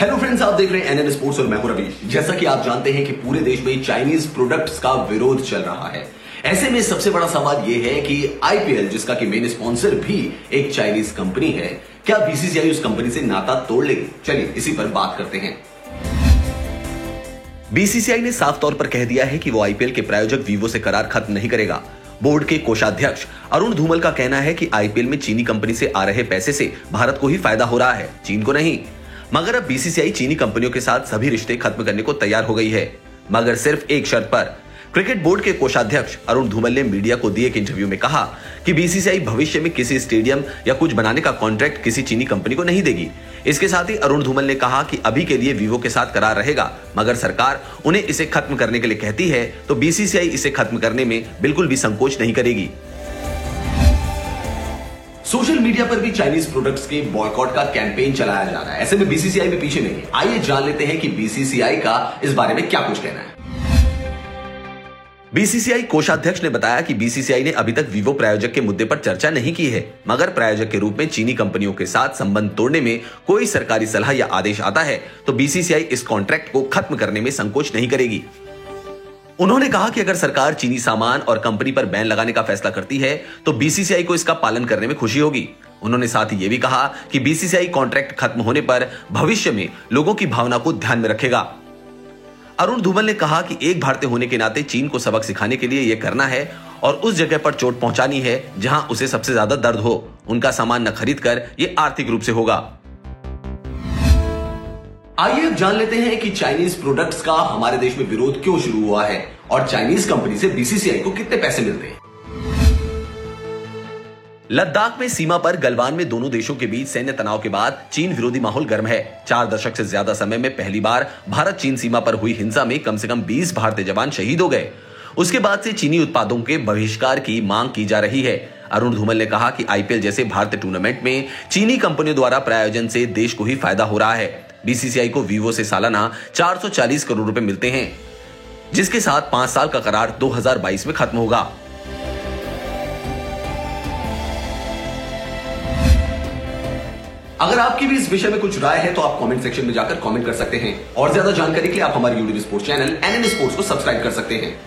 Hello friends, आप देख रहे हैं एनएन स्पोर्ट्स और मैं हूं रवि। जैसा कि आप जानते हैं कि पूरे देश में चाइनीज प्रोडक्ट्स का विरोध चल रहा है। ऐसे में सबसे बड़ा सवाल यह है कि आईपीएल, जिसका कि मेन स्पॉन्सर भी एक चाइनीज कंपनी है, क्या बीसीसीआई उस कंपनी से नाता तोड़ लेगी? चलिए इसी पर बात करते हैं। बीसीसीआई ने साफ तौर पर कह दिया है कि वो आईपीएल के प्रायोजक वीवो से करार खत्म नहीं करेगा। बोर्ड के कोषाध्यक्ष अरुण धूमल का कहना है कि आईपीएल में चीनी कंपनी से आ रहे पैसे से भारत को ही फायदा हो रहा है, चीन को नहीं। मगर अब बीसीसीआई चीनी कंपनियों के साथ सभी रिश्ते खत्म करने को तैयार हो गई है, मगर सिर्फ एक शर्त पर। क्रिकेट बोर्ड के कोषाध्यक्ष अरुण धूमल ने मीडिया को दिए एक इंटरव्यू में कहा कि बीसीसीआई भविष्य में किसी स्टेडियम या कुछ बनाने का कॉन्ट्रैक्ट किसी चीनी कंपनी को नहीं देगी। इसके साथ ही अरुण धूमल ने कहा कि अभी के लिए वीवो के साथ करार रहेगा, मगर सरकार उन्हें इसे खत्म करने के लिए कहती है तो बीसीसीआई इसे खत्म करने में बिल्कुल भी संकोच नहीं करेगी। सोशल मीडिया पर भी चाइनीज प्रोडक्ट्स के बॉयकॉट का कैंपेन चलाया जा रहा है। ऐसे में बीसीसीआई भी पीछे नहीं है। आइए जान लेते हैं कि बीसीसीआई का इस बारे में क्या कुछ कहना है। बीसीसीआई कोषाध्यक्ष ने बताया कि बीसीसीआई ने अभी तक वीवो प्रायोजक के मुद्दे पर चर्चा नहीं की है, मगर प्रायोजक के रूप में चीनी कंपनियों के साथ संबंध तोड़ने में कोई सरकारी सलाह या आदेश आता है तो बीसीसीआई इस कॉन्ट्रैक्ट को खत्म करने में संकोच नहीं करेगी। उन्होंने कहा कि अगर सरकार चीनी सामान और कंपनी पर बैन लगाने का फैसला करती है तो बीसीसीआई को इसका पालन करने में खुशी होगी। उन्होंने साथ ही यह भी कहा कि बीसीसीआई कॉन्ट्रैक्ट खत्म होने पर भविष्य में लोगों की भावना को ध्यान में रखेगा। अरुण धूमल ने कहा कि एक भारतीय होने के नाते चीन को सबक सिखाने के लिए यह करना है और उस जगह पर चोट पहुंचानी है जहां उसे सबसे ज्यादा दर्द हो। उनका सामान न खरीद कर यह आर्थिक रूप से होगा। आइए अब जान लेते हैं कि चाइनीज प्रोडक्ट्स का हमारे देश में विरोध क्यों शुरू हुआ है और चाइनीज कंपनी से बीसीसीआई को कितने पैसे मिलते हैं। लद्दाख में सीमा पर गलवान में दोनों देशों के बीच सैन्य तनाव के बाद चीन विरोधी माहौल गर्म है। 4 दशक से ज्यादा समय में पहली बार भारत चीन सीमा पर हुई हिंसा में कम से कम 20 भारतीय जवान शहीद हो गए। उसके बाद से चीनी उत्पादों के बहिष्कार की मांग की जा रही है। अरुण धूमल ने कहा कि आईपीएल जैसे भारतीय टूर्नामेंट में चीनी कंपनियों द्वारा प्रायोजन से देश को ही फायदा हो रहा है। बीसीसीआई को वीवो से सालाना 440 करोड़ रुपए मिलते हैं, जिसके साथ 5 साल का करार 2022 में खत्म होगा। अगर आपकी भी इस विषय में कुछ राय है तो आप कमेंट सेक्शन में जाकर कमेंट कर सकते हैं और ज्यादा जानकारी के लिए आप हमारे YouTube sports channel NN sports को सब्सक्राइब कर सकते हैं।